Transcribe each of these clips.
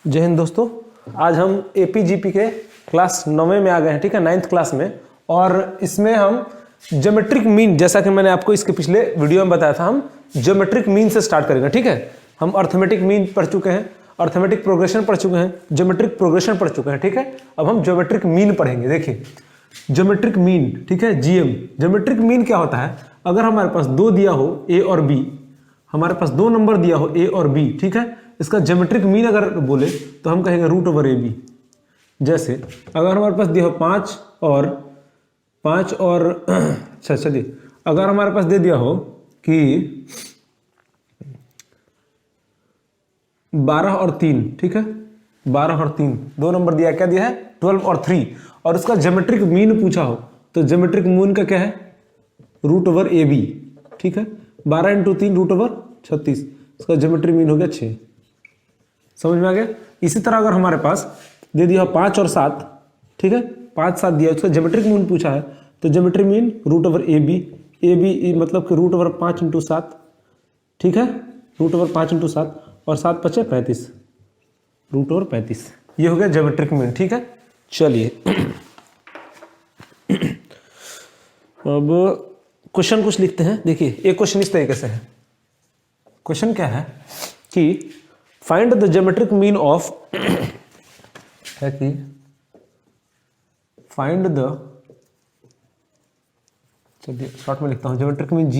जय हिंद दोस्तों। आज हम एपीजीपी के क्लास 9वें में आ गए हैं, ठीक है, 9th क्लास में। और इसमें हम ज्योमेट्रिक मीन, जैसा कि मैंने आपको इसके पिछले वीडियो में बताया था, हम ज्योमेट्रिक मीन से स्टार्ट करेंगे। ठीक है, हम अर्थमेटिक मीन पढ़ चुके हैं, अर्थमेटिक प्रोग्रेशन पढ़ चुके हैं, ज्योमेट्रिक प्रोग्रेशन पढ़ चुके हैं। ठीक है, अब हम ज्योमेट्रिक मीन पढ़ेंगे। देखिए ज्योमेट्रिक मीन, ठीक है, जीएम। ज्योमेट्रिक मीन क्या होता है? अगर हमारे पास दो दिया हो ए और बी, हमारे पास दो नंबर दिया हो ए और बी, ठीक है, इसका ज्योमेट्रिक मीन अगर बोले तो हम कहेंगे रूट ओवर ए बी। जैसे अगर हमारे पास दिया हो 5 और अच्छा चलिए, अगर हमारे पास दे दिया हो कि 12 और 3, ठीक है, 12 और 3 दो नंबर दिया, क्या दिया है? 12 और 3, और इसका ज्योमेट्रिक मीन पूछा हो तो ज्योमेट्रिक मीन का क्या है? Root over A B. ठीक है, 12 × 3 रूट ओवर 36, इसका ज्योमेट्रिक मीन हो गया 6। समझ में आ गया? इसी तरह अगर हमारे पास दे दिया 5 और 7, ठीक है, 5 7 दिया, उसका ज्योमेट्रिक मीन पूछा है तो geometric mean root over A B मतलब कि रूट ओवर 5 × 7, ठीक है, रूट ओवर 5 × 7 और 7 5 35, रूट ओवर 35। ये हो गया ज्योमेट्रिक मीन। ठीक है, चलिए अब क्वेश्चन कुछ लिखते हैं। देखिए एक क्वेश्चन इस तरीके से है। क्वेश्चन क्या है कि find the geometric mean of है कि फाइंड द, चलिए शॉर्ट में लिखता हूं, geometric mean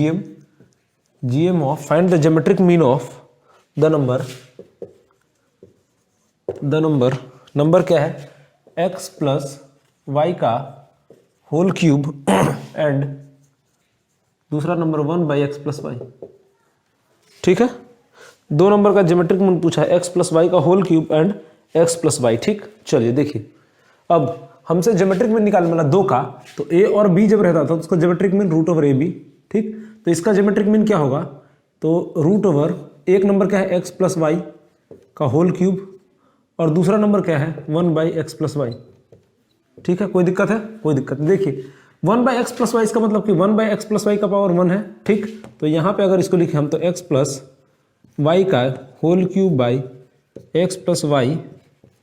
GM of, find the geometric mean of the number क्या है? x प्लस वाई का होल क्यूब एंड दूसरा नंबर 1/x प्लस वाई। ठीक है, दो नंबर का ज्योमेट्रिक मीन पूछा है, x प्लस वाई का whole cube and x plus Y. ठीक, चलिए देखिए, अब हमसे ज्योमेट्रिक मीन निकालने वाला दो का, तो a और b जब रहता था तो उसका geometric mean root over A B. ठीक, तो इसका ज्योमेट्रिक मीन क्या होगा? तो रूट ओवर, एक नंबर क्या है? x प्लस वाई का होल क्यूब, और दूसरा नंबर क्या है? 1/x plus Y. ठीक है, कोई दिक्कत है? कोई दिक्कत नहीं। देखिए 1/x प्लस वाई, इसका मतलब कि 1/x प्लस वाई का पावर 1 है। ठीक, तो यहाँ पे अगर इसको लिखे हम तो x प्लस वाई का whole cube by X plus Y,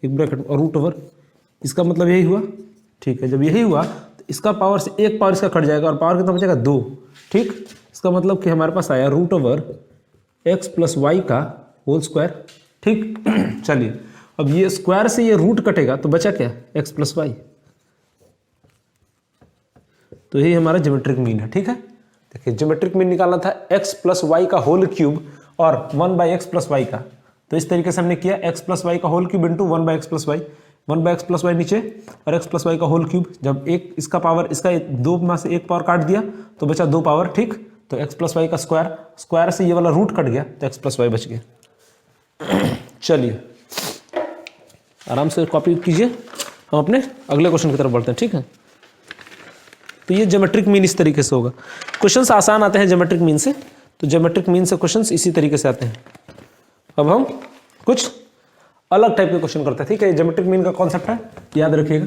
एक ब्रैकेट और रूट ओवर, इसका मतलब यही हुआ। ठीक है, जब यही हुआ तो इसका पावर से एक पावर इसका कट जाएगा और पावर कितना बचेगा? 2। ठीक, इसका मतलब कि हमारे पास आया root over X plus Y का होल स्क्वायर। ठीक चलिए, अब ये स्क्वायर से ये रूट कटेगा तो बचा क्या? X plus Y. तो यही हमारा ज्योमेट्रिक मीन है। ठीक है, देखिए ज्योमेट्रिक मीन निकालना था x प्लस वाई का होल क्यूब और 1/x प्लस वाई का, तो इस तरीके से हमने किया, x प्लस वाई का whole cube into 1/x plus Y, 1/x plus Y नीचे और x प्लस वाई का होल क्यूब। जब एक इसका पावर, इसका दो में से एक पावर काट दिया तो बचा 2 पावर। ठीक, तो x प्लस वाई का स्क्वायर से ये वाला रूट कट गया तो x प्लस वाई बच गया। चलिए आराम से कॉपी कीजिए, हम अपने अगले क्वेश्चन की तरफ बढ़ते हैं। ठीक है, तो ये ज्योमेट्रिक मीन इस तरीके से होगा। क्वेश्चंस आसान आते हैं ज्योमेट्रिक मीन से, तो ज्योमेट्रिक मीन से क्वेश्चंस इसी तरीके से आते हैं। अब हम कुछ अलग टाइप के क्वेश्चन करते हैं। ठीक है, ज्योमेट्रिक मीन का कॉन्सेप्ट है, याद रखिएगा।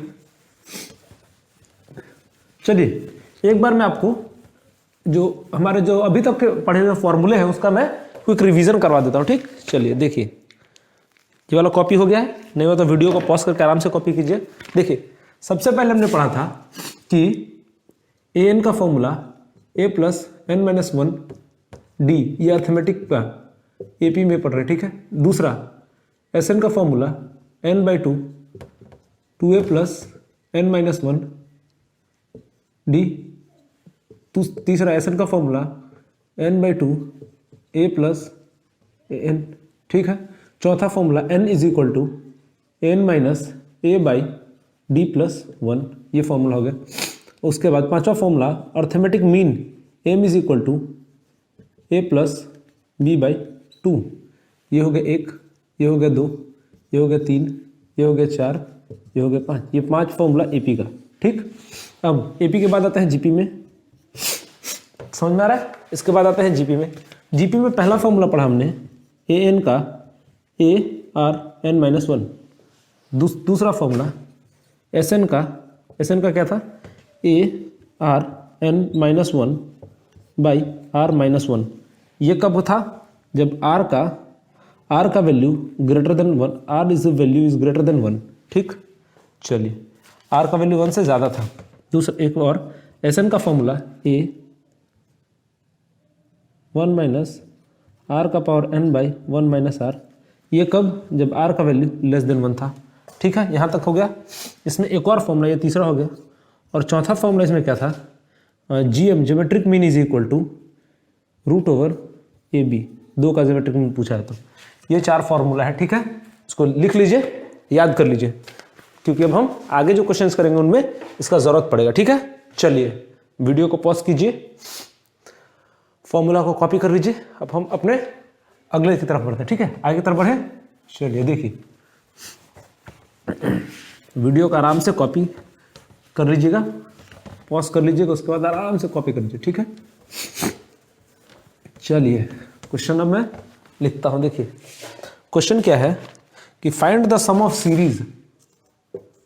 चलिए एक बार मैं आपको जो हमारे जो अभी तक के पढ़े हुए फॉर्मूले हैं उसका मैं क्विक रिवीजन करवा देता हूँ। ठीक, चलिए देखिए, ये वाला कॉपी हो गया है, नहीं हो तो वीडियो को पॉज करके आराम से कॉपी कीजिए। देखिए सबसे पहले हमने पढ़ा था कि ए एन का formula a plus n minus 1 D, ये अर्थमेटिक का एपी में पढ़ रहे। ठीक है, दूसरा एस एन का formula n/2 2a plus n minus 1 D, तीसरा एस एन का formula n/2 a plus n। ठीक है, चौथा formula n is equal to n minus a/d plus 1, ये फॉर्मूला हो गया। उसके बाद पांचवा formula arithmetic mean m is equal to a plus b/2, ये हो गया 1, ये हो गया 2, ये हो गया 3, ये हो गया 4, ये हो गया 5, ये 5 फॉर्मूला एपी का। ठीक, अब एपी के बाद आता है जीपी में, समझ में आ रहा है? इसके बाद आता है जीपी में। जीपी में पहला फॉर्मूला पढ़ा हमने ए एन का ARn-1, दूसरा फॉर्मूला एस एन का क्या था? ARn-1 by R-1। ये कब था? जब R का आर का value greater than 1, R is value is greater than 1, ठीक। चलिए आर का वैल्यू 1 से ज़्यादा था। दूसरा एक और एस एन का फॉर्मूला ए 1 माइनस आर का power N by 1 minus R, ये कब, जब आर का वैल्यू लेस देन 1 था, ठीक है। यहाँ तक हो गया। इसमें एक और फॉर्मूला, ये तीसरा हो गया। और चौथा फॉर्मूला इसमें क्या था, G M geometric mean is equal to root over A B, 2 का ज्योमेट्रिक मीन पूछा है तो ये 4 फॉर्मूला है, ठीक है। इसको लिख लीजिए, याद कर लीजिए, क्योंकि अब हम आगे जो क्वेश्चंस करेंगे उनमें इसका ज़रूरत पड़ेगा, ठीक है। चलिए वीडियो को पॉज कीजिए, फॉर्मूला को कॉपी कर लीजिए। अब हम अपने अगले की तरफ बढ़ते हैं, ठीक है। आगे की तरफ बढ़े, चलिए देखिए वीडियो को आराम से कॉपी कर लीजिएगा, पॉज कर लीजिएगा, उसके बाद आराम से कॉपी कर लीजिए, ठीक है। चलिए क्वेश्चन अब मैं लिखता हूं। देखिए क्वेश्चन क्या है कि find the sum of series,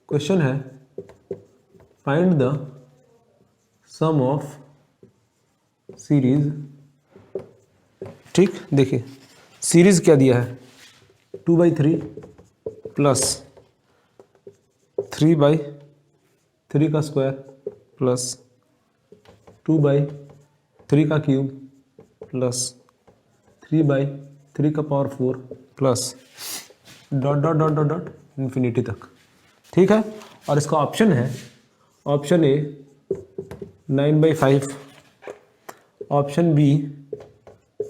question है find the sum of series, ठीक। देखिए सीरीज क्या दिया है, 2/3 प्लस 3/3 का स्क्वायर प्लस 2/3 का क्यूब प्लस 3/3 का power 4 plus dot dot dot dot dot infinity तक, ठीक है। और इसका ऑप्शन है, option A 9/5, option B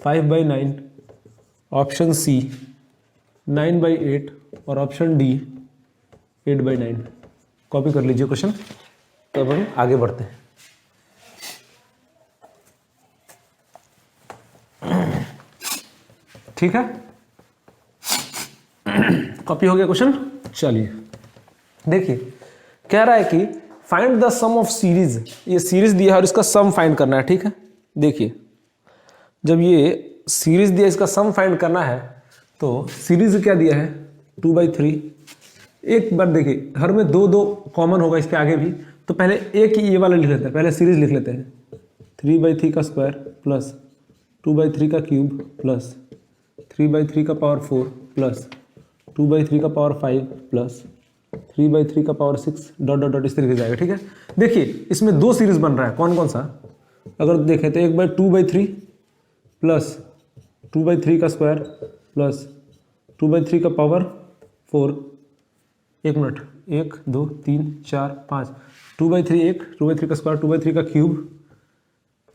5/9, option C 9/8 और ऑप्शन डी 8/9। कॉपी कर लीजिए क्वेश्चन, तब हम आगे बढ़ते हैं। ठीक है, कॉपी हो गया क्वेश्चन। चलिए देखिए कह रहा है कि find the sum of series, ये सीरीज दिया है और इसका सम फाइंड करना है, ठीक है। देखिए जब ये सीरीज दिया, इसका सम फाइंड करना है, तो सीरीज क्या दिया है 2/3। एक बार देखिए हर में 2 कॉमन होगा इसके आगे भी, तो पहले एक ही ये वाला लिख लेते हैं, पहले सीरीज लिख लेते हैं। 3/3 का स्क्वायर प्लस 2/3 का क्यूब प्लस 3/3 का पावर 4 प्लस 2/3 का पावर 5 प्लस 3/3 का पावर 6 डॉट डॉट डॉट इस तरीके से जाएगा, ठीक है। देखिए इसमें 2 सीरीज बन रहा है, कौन कौन सा, अगर देखें तो 1/2/3 प्लस 2/3 का स्क्वायर प्लस 2/3 का पावर 4, 1 मिनट, 1 2 3 4 5, 2/3 1, 2/3 का स्क्वायर, 2/3 का क्यूब,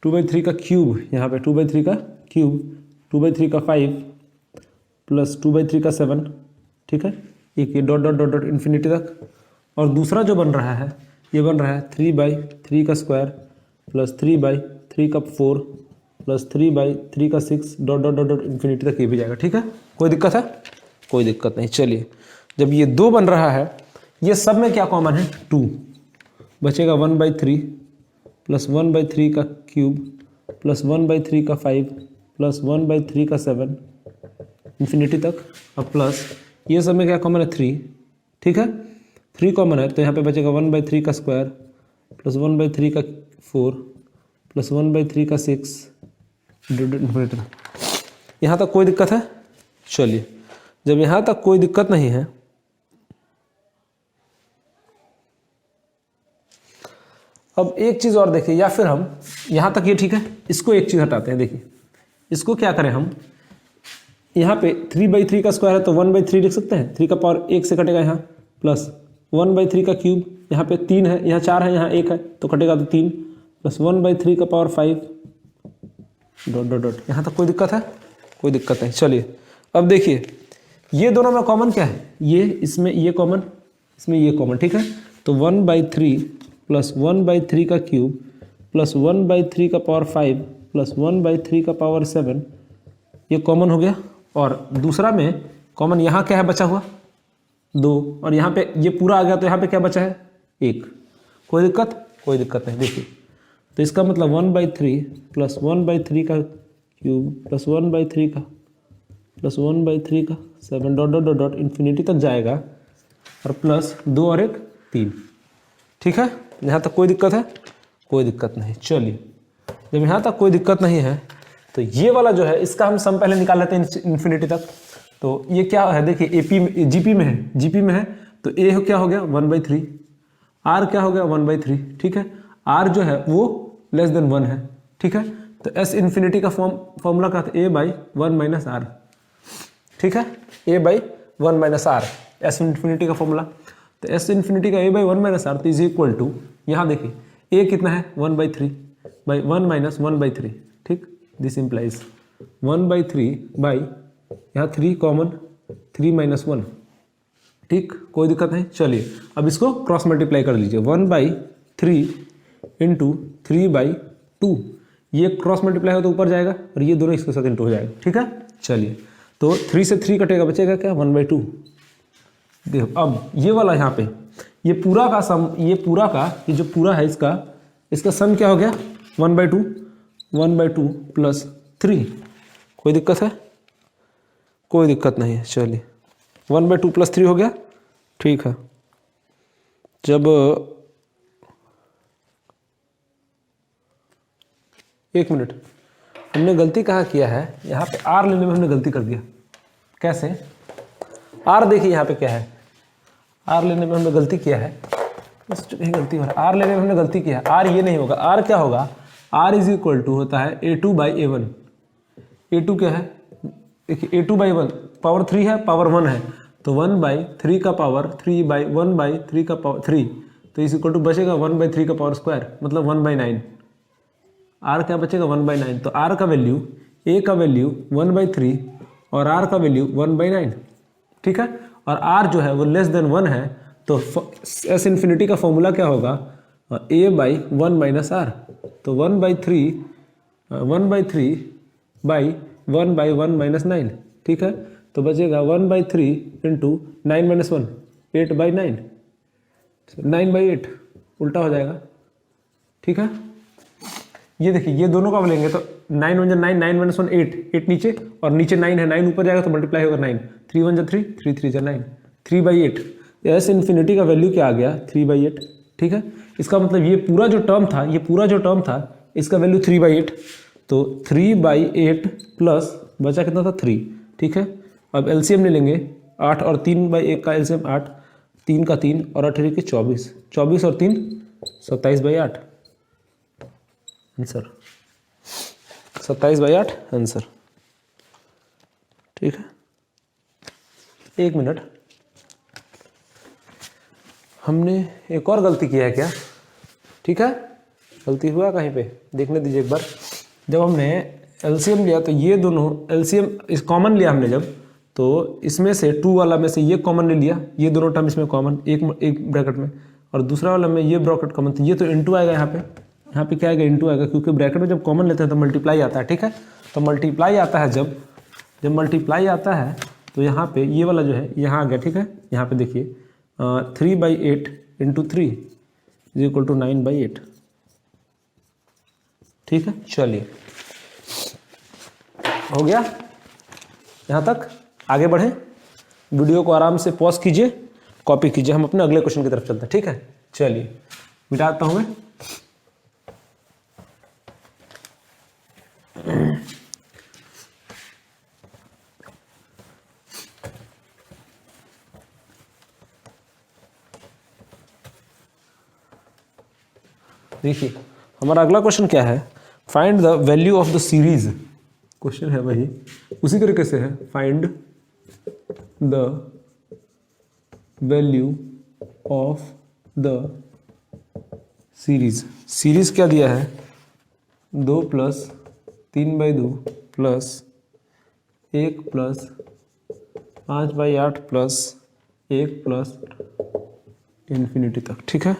2/3 का क्यूब, यहाँ पे 2/3 का क्यूब, 2/3 का 5 प्लस 2/3 का 7, ठीक है। एक ये dot dot dot dot infinity तक। और दूसरा जो बन रहा है, ये बन रहा है 3/3 का स्क्वायर प्लस 3/3 का 4 प्लस 3/3 का 6 dot dot dot dot infinity तक ये भी जाएगा, ठीक है। कोई दिक्कत है, कोई दिक्कत नहीं। चलिए जब ये 2 बन रहा है, ये सब में क्या कॉमन है 2, बचेगा 1/3 प्लस 1/3 का क्यूब प्लस 1/3 का 5 प्लस 1/3 का 7 इन्फिनिटी तक। अब प्लस ये सब में क्या कॉमन है 3, ठीक है। 3 कॉमन है तो यहाँ पे बचेगा 1/3 का स्क्वायर प्लस 1/3 का 4 प्लस 1/3 का 6 इन्फिनिटी तक। यहाँ तक कोई दिक्कत है। चलिए जब यहाँ तक कोई दिक्कत नहीं है, अब एक चीज़ और देखिए, या फिर हम यहाँ तक ये ठीक है, इसको एक चीज़ हटाते हैं। देखिए इसको क्या करें हम, यहाँ पे 3/3 का स्क्वायर है तो 1/3 लिख सकते हैं, 3 का पावर 1 से कटेगा यहाँ, प्लस 1/3 का क्यूब, यहाँ पे 3 है, यहाँ 4 है, यहाँ 1 है तो कटेगा तो 3, प्लस 1/3 का पावर 5 डॉट डॉट डॉट। यहाँ तक कोई दिक्कत है, कोई दिक्कत नहीं। चलिए अब देखिए ये दोनों में कॉमन क्या है, ये इसमें ये कॉमन, इसमें ये कॉमन, ठीक है। तो 1/3 प्लस 1/3 का क्यूब प्लस 1/3 का पावर 5 प्लस 1/3 का पावर 7 ये कॉमन हो गया। और दूसरा में कॉमन यहाँ क्या है बचा हुआ 2, और यहाँ पे ये पूरा आ गया तो यहाँ पे क्या बचा है 1। कोई दिक्कत, कोई दिक्कत नहीं। देखिए तो इसका मतलब 1/3 प्लस 1/3 का क्यूब प्लस 1/3 का प्लस 1/3 का 7 dot dot dot dot infinity तक जाएगा, और प्लस 2 और 1 3, ठीक है। यहाँ तक कोई दिक्कत है, कोई दिक्कत नहीं। चलिए जब यहाँ तक कोई दिक्कत नहीं है तो ये वाला जो है इसका हम सम पहले निकाल लेते हैं इन्फिनिटी तक। तो ये क्या है देखिए, एपी में जीपी में है, जीपी में है तो ए क्या हो गया 1/3, आर क्या हो गया 1/3, ठीक है। आर जो है वो लेस देन 1 है, ठीक है। तो एस इन्फिनिटी का फॉर्मूला क्या था, ए बाई 1 माइनस आर, ठीक है, A by 1 minus R S infinity का फॉर्मूला। तो एस इन्फिनिटी का ए बाई 1 माइनस आर तो इज इक्वल टू, यहाँ देखिए ए कितना है 1/3 बाई 1 माइनस 1/3, ठीक। दिस इम्प्लाइज 1/3 बाई यहाँ 3 कॉमन 3 माइनस 1, ठीक, कोई दिक्कत नहीं। चलिए अब इसको क्रॉस मल्टीप्लाई कर लीजिए, 1/3 इंटू 3/2, ये क्रॉस मल्टीप्लाई हो तो ऊपर जाएगा और ये दोनों इसके साथ इंटू हो जाएगा, ठीक है। चलिए तो 3 से 3 कटेगा, बचेगा क्या 1/2। देखो अब ये वाला यहाँ पे ये पूरा का सम, ये जो पूरा है इसका सम क्या हो गया 1/2 प्लस 3, कोई दिक्कत है, कोई दिक्कत नहीं है। चलिए 1/2 प्लस 3 हो गया, ठीक है। जब एक मिनट, हमने गलती कहाँ किया है, यहाँ पे आर लेने में हमने गलती कर दिया। कैसे, आर देखिए यहाँ पे क्या है, आर लेने में हमने गलती किया है, बस यही गलती हो रहा है, आर लेने में हमने गलती किया है। आर ये नहीं होगा, आर क्या होगा, आर इज इक्वल टू होता है A2 बाई A1। A2 क्या है, देखिए A2 बाई 1 पावर 3 है, पावर 1 है, तो 1/3 का पावर 3 बाई 1/3 का पावर 3, तो इज इक्वल टू बचेगा 1/3 का पावर स्क्वायर, मतलब 1/9। आर क्या बचेगा 1/9, तो आर का वैल्यू, ए का वैल्यू 1/3 और आर का वैल्यू 1/9, ठीक है। और आर जो है वो लेस देन 1 है, तो एस इन्फिनिटी का फॉर्मूला क्या होगा, ए बाई 1 माइनस आर, तो 1/3 बाई 1/1 माइनस 9, ठीक है। तो बचेगा 1/3 इंटू 9 माइनस 1, 8/9, 9/8 उल्टा हो जाएगा, ठीक है। ये देखिए ये दोनों का लेंगे तो 9 1 9, 9 माइनस 1 8, 8 नीचे और नीचे 9 है, 9 ऊपर जाएगा तो मल्टीप्लाई होगा 9, 3 1 3, 3 3 9, 3/8। एस इन्फिनिटी का वैल्यू क्या आ गया 3/8, ठीक है। इसका मतलब ये पूरा जो टर्म था इसका वैल्यू 3/8, तो 3/8 प्लस बचा कितना था 3, ठीक है। अब एलसीएम ले लेंगे, 8 और 3/1 का एलसीएम 8, 3 का 3 और 8 के 24, 24 और 3 27/8 आंसर, 27/8 आंसर, ठीक है। एक मिनट, हमने एक और गलती किया है क्या, ठीक है, गलती हुआ कहीं पे देखने दीजिए एक बार। जब हमने एलसीएम लिया तो ये दोनों एलसीएम इस कॉमन लिया हमने जब, तो इसमें से 2 वाला में से ये कॉमन ले लिया, ये दोनों टर्म इसमें कॉमन एक ब्रैकेट में, और दूसरा वाला में ये ब्रैकेट कॉमन, तो ये तो इनटू आएगा यहाँ पे क्या आएगा इनटू आएगा, क्योंकि ब्रैकेट में जब कॉमन लेते हैं तो मल्टीप्लाई आता है, ठीक है। तो मल्टीप्लाई आता है, जब मल्टीप्लाई आता है तो यहाँ पे ये वाला जो है यहाँ आ गया, ठीक है। यहाँ पे देखिए 3/8 इंटू 3 इज इक्वल टू 9/8, ठीक है। चलिए हो गया यहाँ तक, आगे बढ़ें, वीडियो को आराम से पॉज कीजिए, कॉपी कीजिए, हम अपने अगले क्वेश्चन की तरफ चलते हैं, ठीक है। चलिए मिटाता हूँ मैं, देखिए हमारा अगला क्वेश्चन क्या है, find the value of the series, question है वही उसी तरीके से है, find the value of the series क्या दिया है 2 + 3/2 प्लस 1 + 5/8 प्लस 1 प्लस इन्फिनिटी तक, ठीक है।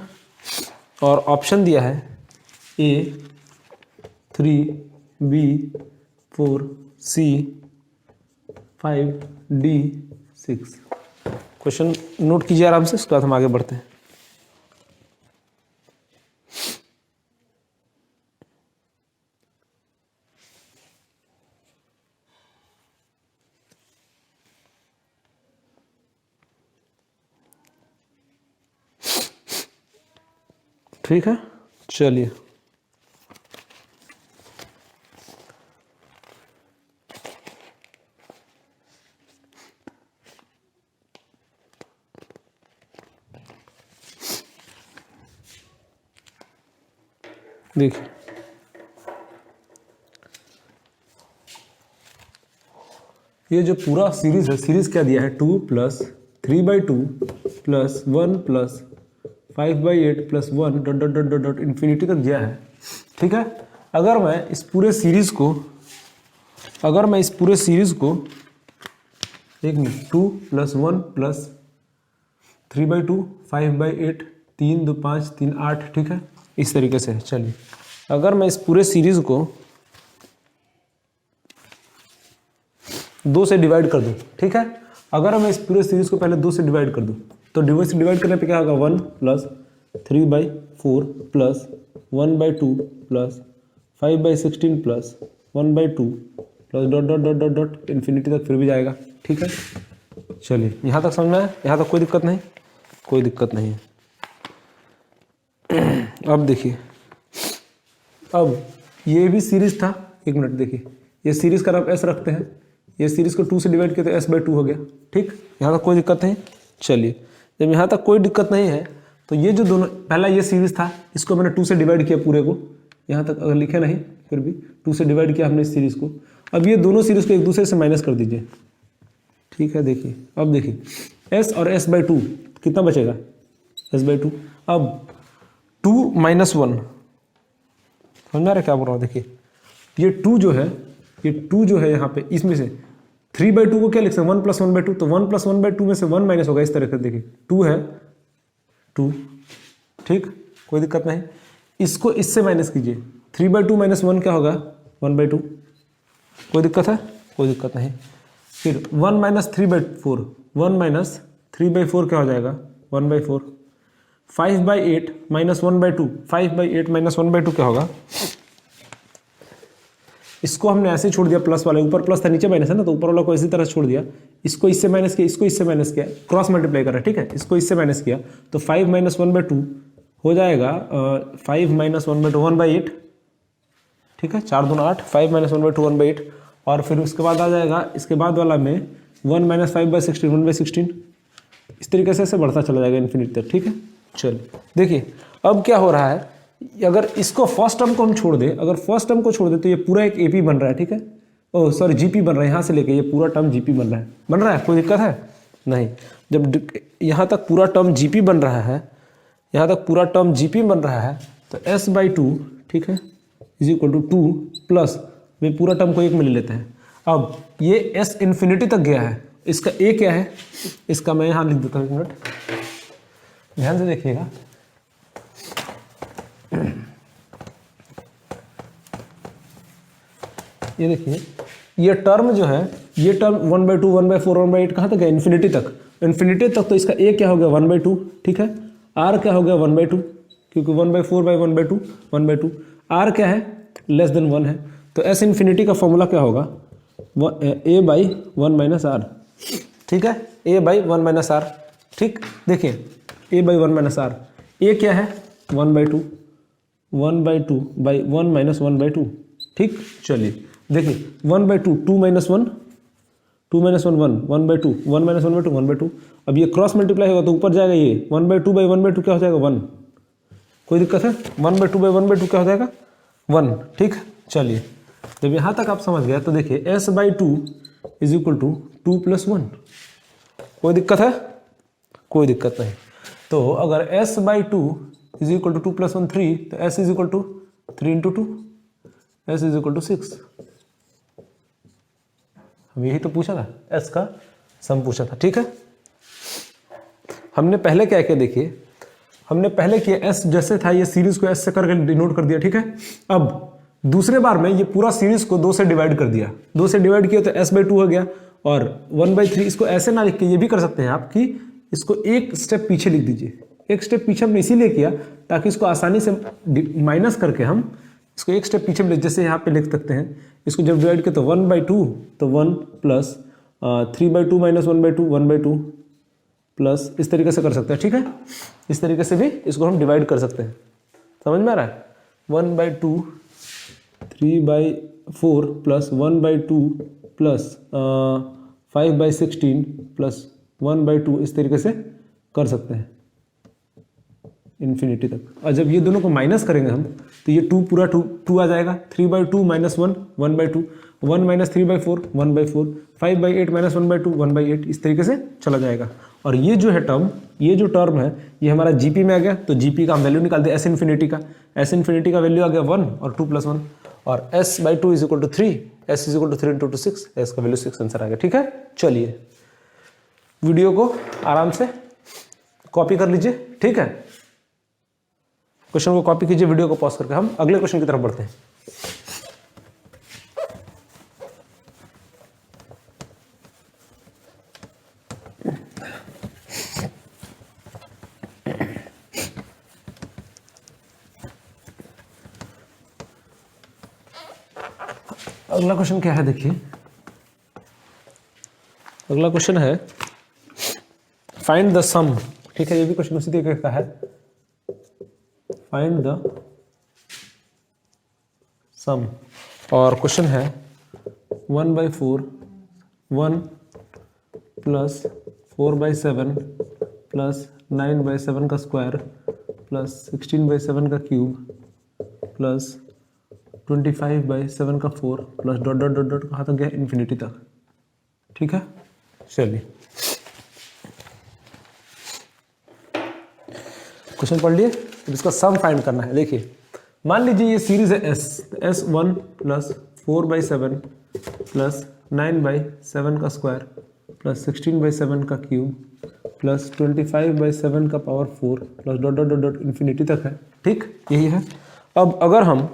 और ऑप्शन दिया है A 3 B 4 C 5 D 6। Question note कीजिए आराम से, उसके बाद हम आगे बढ़ते हैं। ठीक है, चलिए देखिए ये जो पूरा सीरीज है, सीरीज क्या दिया है 2 + 3/2 + 1 + 5/8 + 1 dot dot dot dot dot infinity तक दिया है। ठीक है, अगर मैं इस पूरे सीरीज को एक मिनट 2 + 1 + 3/2 5/8 3 2 5 3 8, ठीक है, इस तरीके से। चलिए अगर मैं इस पूरे सीरीज को 2 से डिवाइड कर दूं, ठीक है, अगर मैं इस पूरे सीरीज को पहले 2 से डिवाइड कर दूं तो डिवाइड करने पे क्या होगा 1 + 3/4 + 1/2 + 5/16 + 1/2 + dot dot dot dot dot infinity तक फिर भी जाएगा। ठीक है, चलिए यहाँ तक समझ में आया, यहाँ तक कोई दिक्कत नहीं, कोई दिक्कत नहीं है। अब देखिए, अब ये भी सीरीज था, एक मिनट देखिए, ये सीरीज का नाम एस रखते हैं, ये सीरीज को 2 से डिवाइड किया तो s/2 हो गया। ठीक, यहाँ तक कोई दिक्कत नहीं। चलिए जब यहाँ तक कोई दिक्कत नहीं है तो ये जो दोनों, पहला ये सीरीज था, इसको मैंने 2 से डिवाइड किया पूरे को, यहाँ तक अगर लिखे नहीं फिर भी 2 से डिवाइड किया हमने इस सीरीज को। अब ये दोनों सीरीज को एक दूसरे से माइनस कर दीजिए। ठीक है, देखिए अब देखिए s और s/2 कितना बचेगा, s/2। अब 2 - 1 समझ में आ रहा है क्या बोल रहा हूँ, देखिए ये 2 जो है, ये 2 जो है यहाँ पे, इसमें से 3/2 को क्या लिख सकते हैं 1 + 1/2, तो 1 + 1/2 में से 1 माइनस होगा, इस तरह से देखिए 2 है 2, ठीक, कोई दिक्कत नहीं। इसको इससे माइनस कीजिए, 3/2 - 1 क्या होगा 1/2, कोई दिक्कत है, कोई दिक्कत नहीं। फिर 1 - 3/4, 1 - 3/4 क्या हो जाएगा 1/4, 5/8 - 1/2, 5/8 - 1/2 क्या होगा, इसको हमने ऐसे छोड़ दिया, प्लस वाले ऊपर प्लस था नीचे माइनस है ना, तो ऊपर वाला को इसी तरह छोड़ दिया, इसको इससे माइनस किया, इसको इससे माइनस किया, क्रॉस मल्टीप्लाई कर रहा है, ठीक है, इसको इससे माइनस किया तो 5 - 1/2 हो जाएगा 5 - 1/2 1/8, ठीक है, 4 दूना 8, 5 - 1/2 1/8, और फिर उसके बाद आ जाएगा, इसके बाद वाला में 1 - 5/16 1/16, इस तरीके से बढ़ता चला जाएगा इन्फिनिटी तक। ठीक है, चलिए देखिए अब क्या हो रहा है, अगर इसको फर्स्ट टर्म को हम छोड़ दें, अगर फर्स्ट टर्म को छोड़ दें तो ये पूरा एक एपी बन रहा है, ठीक है, ओह सॉरी जीपी बन रहा है, यहाँ से लेके ये पूरा टर्म जीपी बन रहा है, कोई दिक्कत है नहीं। जब यहाँ तक पूरा टर्म जीपी बन रहा है, यहाँ तक पूरा टर्म जीपी बन रहा है तो s/2, ठीक है, = 2 प्लस वे पूरा टर्म को 1 में ले लेते हैं। अब ये s इन्फिनिटी तक गया है, इसका a क्या है, इसका मैं यहाँ लिख देता हूँ, एक मिनट ध्यान से देखिएगा। ये देखिए ये टर्म जो है, ये टर्म 1/2 1/4 1/8 कहाँ तक है इन्फिनिटी तक, तो इसका a क्या हो गया 1/2, ठीक है, r क्या हो गया 1/2, क्योंकि 1/4/1/2 1/2, r क्या है <<1 है, तो s इन्फिनिटी का फॉर्मूला क्या होगा a/1 - r, ठीक है, a/1 - r, ठीक, देखिए a/1 - r, a क्या है 1/2 1/2 - 1/2, ठीक। चलिए देखिए 1/2 2 - 1 2 - 1 1 1/2 1 - 1/2 1/2, अब ये क्रॉस मल्टीप्लाई होगा तो ऊपर जाएगा, ये 1/2/1/2 क्या हो जाएगा 1, कोई दिक्कत है, 1/2/1/2 क्या हो जाएगा 1, ठीक। चलिए जब यहाँ तक आप समझ गए तो देखिए s/2 = 2 + 1, कोई दिक्कत है, कोई दिक्कत नहीं। तो अगर s/2 = 2 + 1 3, तो s = 3 × 2, s = 6, हम यही तो पूछा था, s का सम पूछा था, ठीक है। हमने पहले क्या किया, देखिए हमने पहले किया s जैसे था, ये सीरीज को s से करके डिनोट कर दिया, ठीक है। अब दूसरे बार में ये पूरा सीरीज को 2 से डिवाइड कर दिया, 2 से डिवाइड किया तो s/2 हो गया, और 1/3 इसको ऐसे ना लिख के ये भी कर सकते हैं आप कि इसको एक स्टेप पीछे लिख दीजिए, एक स्टेप पीछे हमने इसीलिए किया ताकि इसको आसानी से माइनस करके हम इसको एक स्टेप पीछे जैसे यहाँ पे लिख सकते हैं, इसको जब डिवाइड किया तो 1/2 तो 1 प्लस 3/2 - 1/2 1/2 प्लस, इस तरीके से कर सकते हैं, ठीक है, इस तरीके से भी इसको हम डिवाइड कर सकते हैं, समझ में आ रहा है। 1/2 3/4 प्लस 1/2 प्लस 5/16 प्लस 1/2, इस तरीके से कर सकते हैं, इन्फिनिटी तक। और जब ये दोनों को माइनस करेंगे हम तो ये 2 पूरा 2 आ जाएगा, 3/2 माइनस 1 1/2, 1 माइनस 3/4 1/4, 5/8 माइनस 1/2 1/8, इस तरीके से चला जाएगा। और ये जो है टर्म, ये जो टर्म है ये हमारा जीपी में आ गया, तो जीपी का हम वैल्यू निकाल दें एस इन्फिनिटी का। एस इन्फिनिटी का वैल्यू आ गया 1 और 2 + 1 और s/2 is equal to 3, s is equal to 3 × 6, s का वैल्यू 6 आंसर आ गया। ठीक है, चलिए वीडियो को आराम से कॉपी कर लीजिए। ठीक है, क्वेश्चन को कॉपी कीजिए, वीडियो को पॉज करके हम अगले क्वेश्चन की तरफ बढ़ते हैं। अगला क्वेश्चन क्या है, देखिए अगला क्वेश्चन है फाइंड द सम। ठीक है, ये भी क्वेश्चन उसी तरीके का है, फाइंड द सम। और क्वेश्चन है 1/4 1 प्लस 4/7 प्लस 9/7 का स्क्वायर प्लस 16/7 का क्यूब प्लस 25/7 का 4 plus dot dot dot dot कहाँ तक गया, इन्फिनिटी तक। ठीक है, चलिए क्वेश्चन पढ़ लिए, तो इसका सम फाइंड करना है। देखिए मान लीजिए ये सीरीज है s 1 प्लस 4/7 प्लस 9/7 का स्क्वायर प्लस 16/7 का क्यूब प्लस 25/7 का power 4 plus dot dot dot dot infinity तक है। ठीक, यही है। अब अगर हम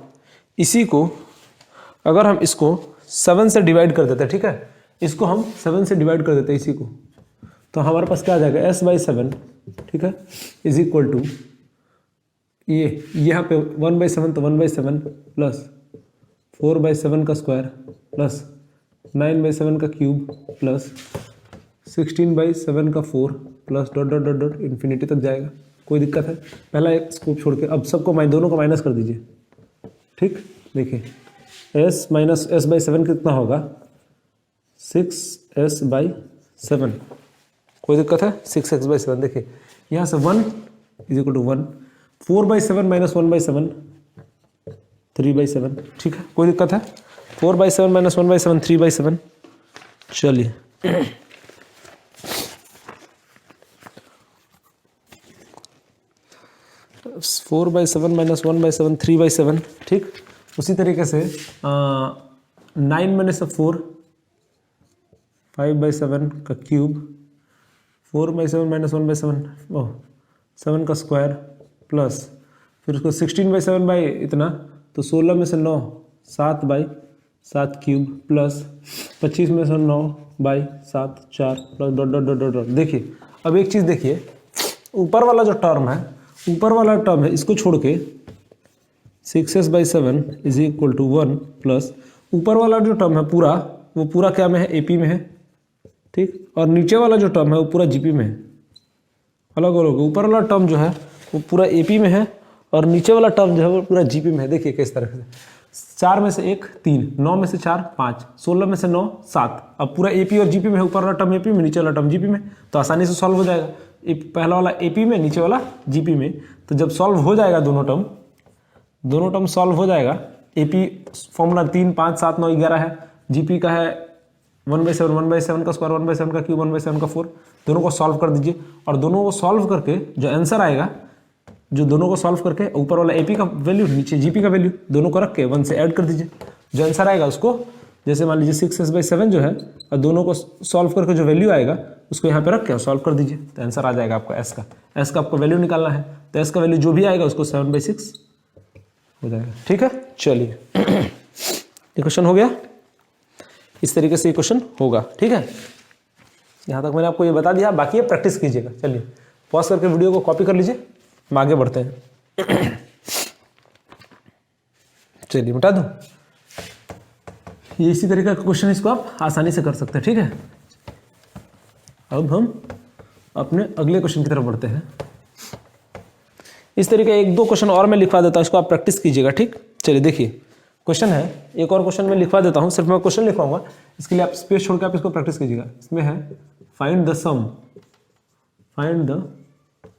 इसको 7 से डिवाइड कर देते हैं, ठीक है, इसको हम 7 से डिवाइड कर देते हैं इसी को, तो हमारे पास क्या आ जाएगा s/7, ठीक है, इज इक्वल टू ये यहाँ पे 1/7 तो 1/7 प्लस 4/7 का स्क्वायर प्लस 9/7 का क्यूब प्लस 16/7 का 4 plus dot dot dot dot infinity तक जाएगा। कोई दिक्कत है? पहला एक स्कोप छोड़ के अब सबको दोनों को माइनस कर दीजिए। ठीक, देखिए s माइनस s/7 कितना होगा, 6s/7। कोई दिक्कत है? 6x/7। देखिए यहाँ से 1 इज इक्वल टू 1, 4/7 माइनस 1/7 3/7। ठीक है, कोई दिक्कत है? 4/7 माइनस 1/7 3/7। चलिए 4/7 माइनस 1/7 3/7। ठीक, उसी तरीके से 9 माइनस 4 5/7 का क्यूब, 4/7 माइनस 1/7 7 का स्क्वायर प्लस फिर उसको 16/7 बाई इतना, तो 16 में से 9 7/7 क्यूब प्लस 25 में से 9/7 4 plus dot dot dot dot. देखिए अब एक चीज़ देखिए, ऊपर वाला जो टर्म है, ऊपर वाला टर्म है, इसको छोड़ के 6s/7 is equal to 1 plus ऊपर वाला जो टर्म है पूरा, वो पूरा क्या में है, एपी में है। ठीक, और नीचे वाला जो टर्म है वो पूरा जीपी में है। अलग अलग, ऊपर वाला टर्म जो है वो पूरा एपी में है और नीचे वाला टर्म जो है वो पूरा जीपी में है। देखिए किस तरह से, 4 में से 1 3, 9 में से 4 5, 16 में से 9 7। अब पूरा एपी और जीपी में है, ऊपर वाला टर्म एपी में, नीचे वाला टर्म जीपी में, तो आसानी से सॉल्व हो जाएगा। पहला वाला एपी में, नीचे वाला जीपी में, तो जब सॉल्व हो जाएगा दोनों टर्म सॉल्व हो जाएगा। एपी फॉर्मूला 3 5 7 9 11 है, जीपी का है 1/7 का स्क्वायर 1/7 का क्यूब 1/7 का 4। दोनों को सॉल्व कर दीजिए और दोनों को सॉल्व करके जो आंसर आएगा, जो दोनों को सॉल्व करके ऊपर वाला एपी का वैल्यू नीचे जीपी का वैल्यू दोनों को रख के 1 से ऐड कर दीजिए। जो आंसर आएगा उसको, जैसे मान लीजिए 6s/7 जो है, और दोनों को सॉल्व करके जो वैल्यू आएगा उसको यहाँ पे रख के सॉल्व कर दीजिए, तो आंसर आ जाएगा आपका एस का आपको वैल्यू निकालना है, तो एस का वैल्यू जो भी आएगा उसको 7/6 हो जाएगा। ठीक है, चलिए ये क्वेश्चन हो गया। इस तरीके से ये क्वेश्चन होगा। ठीक है, यहाँ तक मैंने आपको ये बता दिया, बाकी ये प्रैक्टिस कीजिएगा। चलिए पॉज करके वीडियो को कॉपी कर लीजिए, हम आगे बढ़ते हैं। चलिए मिटा दूँ, ये इसी तरीके का क्वेश्चन, इसको आप आसानी से कर सकते हैं। ठीक है, अब हम अपने अगले क्वेश्चन की तरफ बढ़ते हैं। इस तरीके 1-2 क्वेश्चन और मैं लिखवा देता हूँ, इसको आप प्रैक्टिस कीजिएगा। ठीक, चलिए देखिए क्वेश्चन है, एक और क्वेश्चन मैं लिखवा देता हूँ, सिर्फ मैं क्वेश्चन लिखवाऊंगा, इसके लिए आप स्पेस छोड़ के आप इसको प्रैक्टिस कीजिएगा। इसमें है फाइंड द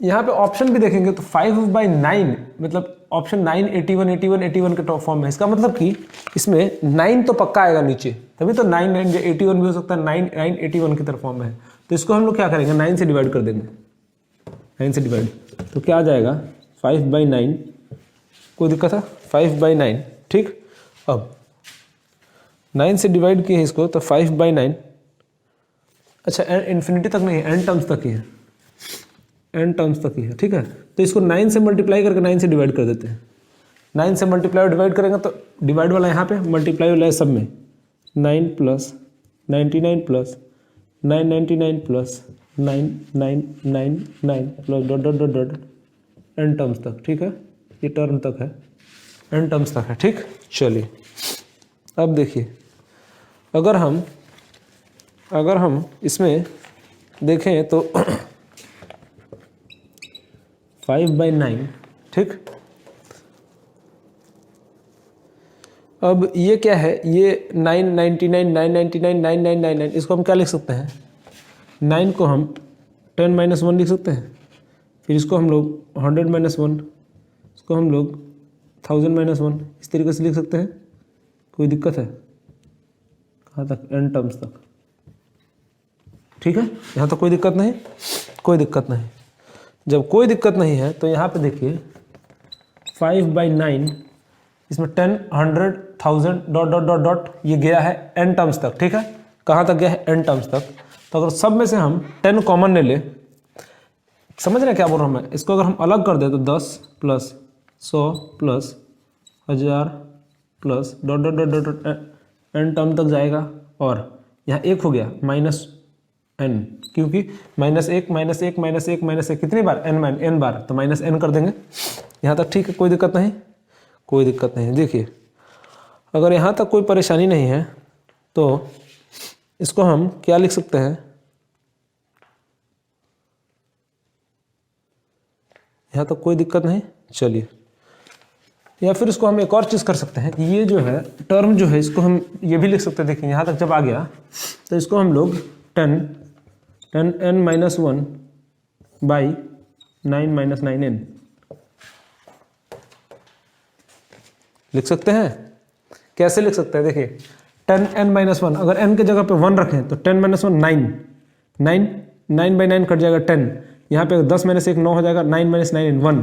यहाँ पे ऑप्शन भी देखेंगे तो 5/9 मतलब ऑप्शन 9 81 81 81 के टॉप फॉर्म में। इसका मतलब कि इसमें 9 तो पक्का आएगा नीचे, तभी तो 9 9 81 भी हो सकता है, 9 9 81 की तरफ फॉर्म में है। तो इसको हम लोग क्या करेंगे, 9 से डिवाइड कर देंगे, 9 से डिवाइड, तो क्या आ जाएगा 5/9, कोई दिक्कत है, 5/9 ठीक। अब 9 से डिवाइड किए इसको तो 5/9, अच्छा इन्फिनिटी तक नहीं है, एन टर्म्स तक ही है, एन टर्म्स तक ही है ठीक है। तो इसको 9 से मल्टीप्लाई करके 9 से डिवाइड कर देते हैं। 9 से मल्टीप्लाई और डिवाइड करेंगे तो डिवाइड वाला यहाँ पे, मल्टीप्लाई वाला है सब में, 9 + 99 + 999 + 9999 plus dot dot dot dot N terms तक ठीक है, ये टर्म तक है, एन टर्म्स तक है ठीक। चलिए अब देखिए, अगर हम इसमें देखें तो 5/9 ठीक। अब ये क्या है, ये 999 999 9999, इसको हम क्या लिख सकते हैं, 9 को हम 10 - 1 लिख सकते हैं, फिर इसको हम लोग 100 - 1, इसको हम लोग 1000 - 1, इस तरीके से लिख सकते हैं। कोई दिक्कत है, कहाँ तक, एन टर्म्स तक ठीक है, यहाँ तक कोई दिक्कत नहीं, कोई दिक्कत नहीं। जब कोई दिक्कत नहीं है तो यहाँ पे देखिए 5/9, इसमें 10 100 1000 डॉट डॉट डॉट डॉट ये गया है एन टर्म्स तक ठीक है। कहाँ तक गया है, एन टर्म्स तक। तो अगर सब में से हम 10 कॉमन ले ले, समझ रहे हैं क्या बोल रहा हूँ मैं, इसको अगर हम अलग कर दे तो 10 + 100 + 1000 + dot dot dot dot N term तक जाएगा, और यहाँ 1 हो गया -n, क्योंकि -1 -1 -1 -1 कितनी बार, n बार, तो -n कर देंगे यहाँ तक ठीक है, कोई दिक्कत नहीं, कोई दिक्कत नहीं। देखिए अगर यहाँ तक कोई परेशानी नहीं है तो इसको हम क्या लिख सकते हैं, यहाँ तक कोई दिक्कत नहीं। चलिए, या फिर इसको हम एक और चीज़ कर सकते हैं, ये जो है टर्म जो है इसको हम ये भी लिख सकते हैं। देखिए यहाँ तक जब आ गया तो इसको हम लोग 10n - 1 / 9 - 9n लिख सकते हैं। कैसे लिख सकते हैं, देखिए 10n - 1, अगर n के जगह पे 1 रखें तो 10 - 1 9 9 9/9 कट जाएगा 10, यहाँ पे 10 में से 1 9 हो जाएगा, 9 - 9 1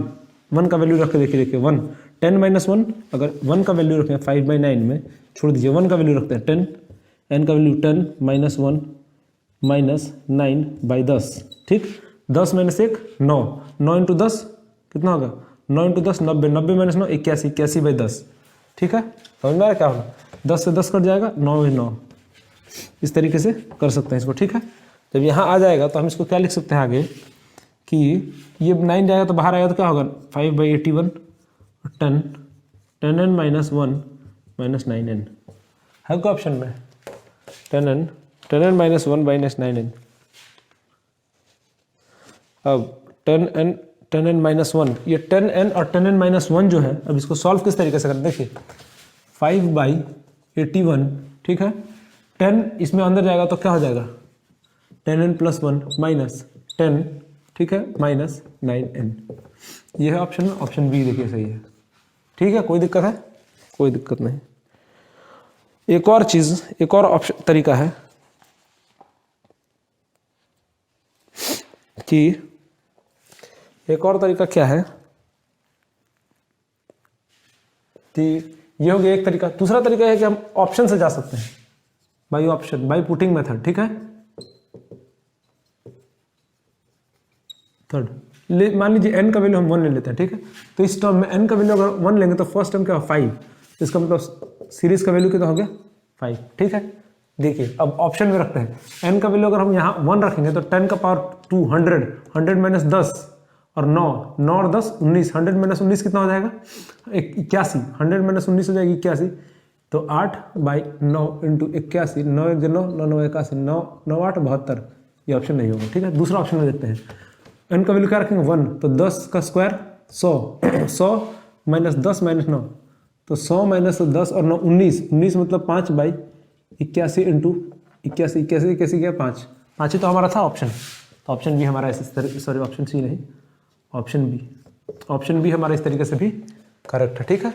1 का वैल्यू रख के देखिए 1 10 - 1, अगर 1 का वैल्यू रखें 5/9 में, छोड़ दीजिए 1 का वैल्यू रखते हैं 10, n का वैल्यू 10 - 1 -9/10 ठीक। 10 में से 1 9 9 × 10 कितना होगा, 9 × 10 90 90 - 9 81 81/10 ठीक है। समझ में आ रहा है क्या होगा, 10 से 10 कट जाएगा, 9 × 9, इस तरीके से कर सकते हैं इसको ठीक है। जब यहाँ आ जाएगा तो हम इसको क्या लिख सकते हैं आगे, कि ये 9 जाएगा तो बाहर आएगा तो क्या होगा 5/81 और 10n - 1 - 9n है कोई ऑप्शन में, 10n - 1 - 9n। अब 10n - 1, ये 10n और 10n - 1 जो है, अब इसको सॉल्व किस तरीके से करें, देखिए 5/81 ठीक है, 10 इसमें अंदर जाएगा तो क्या हो जाएगा 10n + 1 - 10 ठीक है -9n, ये है ऑप्शन, ऑप्शन बी देखिए सही है ठीक है। कोई दिक्कत है, कोई दिक्कत नहीं। एक और चीज़, एक और ऑप्शन तरीका है कि, एक और तरीका क्या है कि ये हो गया एक तरीका। दूसरा तरीका है कि हम ऑप्शन से जा सकते हैं, by option, by putting method ठीक है। थर्ड, मान लीजिए n का वैल्यू हम 1 ले लेते हैं ठीक है, तो इस टर्म में n का वैल्यू अगर 1 लेंगे तो फर्स्ट टर्म क्या हो 5, तो इसका मतलब सीरीज का वैल्यू कितना हो गया 5 ठीक है। देखिए अब ऑप्शन में रखते हैं, n का वैल्यू अगर हम यहाँ 1 रखेंगे तो 10 का पावर 2 100 100 - 10 और 9 9 और 10 19, 100 - 19 कितना हो जाएगा 81, 100 - 19 हो जाएगी 81, तो 8/9 × 81, 9 × 9 9 9 81, 9 9 8 72, ये ऑप्शन नहीं होगा ठीक है। दूसरा ऑप्शन में देखते हैं, n का वैल्यू क्या रखेंगे 1, तो 10 का स्क्वायर 100 100 - 10 - 9, तो 100 - 10 और 9 19 19 मतलब 5/81 × 81 81 81 क्या 5 5 ही तो हमारा था ऑप्शन, तो ऑप्शन बी हमारा ऐसे, सॉरी ऑप्शन सी नहीं, ऑप्शन बी। ऑप्शन बी हमारा इस तरीके से भी करेक्ट है। ठीक है,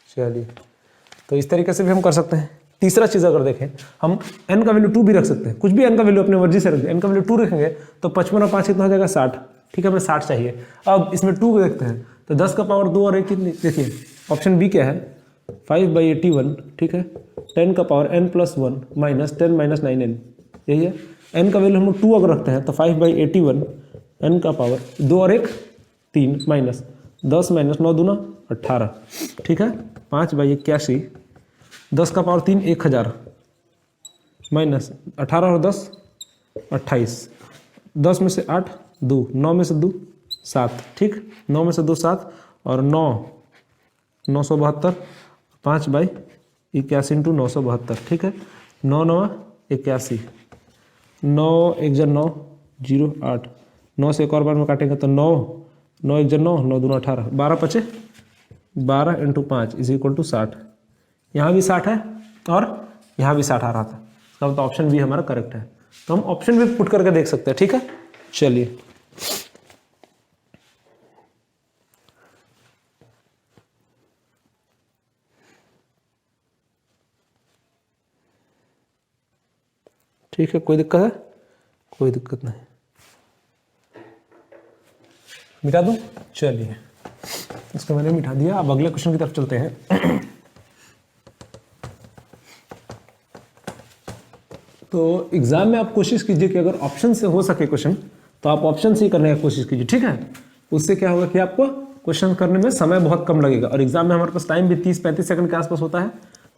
चलिए, तो इस तरीके से भी हम कर सकते हैं। तीसरा चीज़ अगर देखें, हम n का वैल्यू 2 भी रख सकते हैं, कुछ भी n का वैल्यू अपनी मर्जी से रख दें। n का वैल्यू 2 रखेंगे तो 55 और 5 कितना हो जाएगा 60। ठीक है, हमें 60 चाहिए। अब इसमें 2 को देखते हैं तो 10 का पावर 2 और 1 कितनी, देखिए ऑप्शन बी क्या है 5/81। ठीक है, 10 का power n+1 minus 10 minus 9n, यही है। n का वैल्यू हम लोग 2 अगर रखते हैं तो 5/81, n का पावर 2 और 1 3 माइनस 10 माइनस 9 दूना 18। ठीक है, 5/81, 10 का पावर 3 1000 माइनस 18 और 10 28, 10 में से 8 2, 9 में से 2 7। ठीक, 9 में से 2 7 और 9 972, 5/81 इंटू 972। ठीक है, 9 9 81, 9 1 जन 9 0 8, 9 से एक और बार में काटेंगे तो 9 9 1 जन 9, 9 दूना 18, 12 बचे 12 इंटू 5 इज इक्वल टू 60। यहाँ भी 60 है और यहाँ भी 60 आ रहा था, इसका मतलब ऑप्शन बी हमारा करेक्ट है। तो हम ऑप्शन भी पुट करके देख सकते हैं। ठीक है, चलिए, ठीक है, कोई दिक्कत है? कोई दिक्कत नहीं, मिटा दूं? चलिए, इसको मैंने मिटा दिया। अब अगले क्वेश्चन की तरफ चलते हैं। तो एग्जाम में आप कोशिश कीजिए कि अगर ऑप्शन से हो सके क्वेश्चन तो आप ऑप्शन से ही करने की कोशिश कीजिए। ठीक है, उससे क्या होगा कि आपको क्वेश्चन करने में समय बहुत कम लगेगा और एग्जाम में हमारे पास टाइम भी 30-35 सेकंड के आसपास होता है,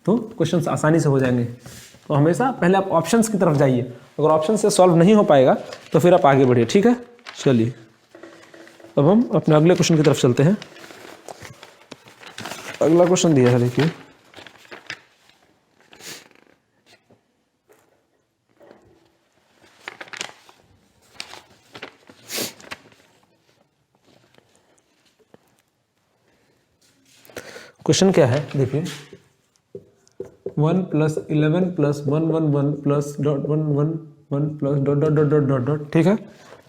तो क्वेश्चन आसानी से हो जाएंगे। तो हमेशा पहले आप ऑप्शंस की तरफ जाइए, अगर ऑप्शन से सॉल्व नहीं हो पाएगा तो फिर आप आगे बढ़िए। ठीक है, चलिए, अब हम अपने अगले क्वेश्चन की तरफ चलते हैं। अगला क्वेश्चन दिया है, देखिए क्वेश्चन क्या है, देखिए 1 + 11 + 1 1 1 + dot 1 1 1 + dot dot dot dot dot. ठीक है,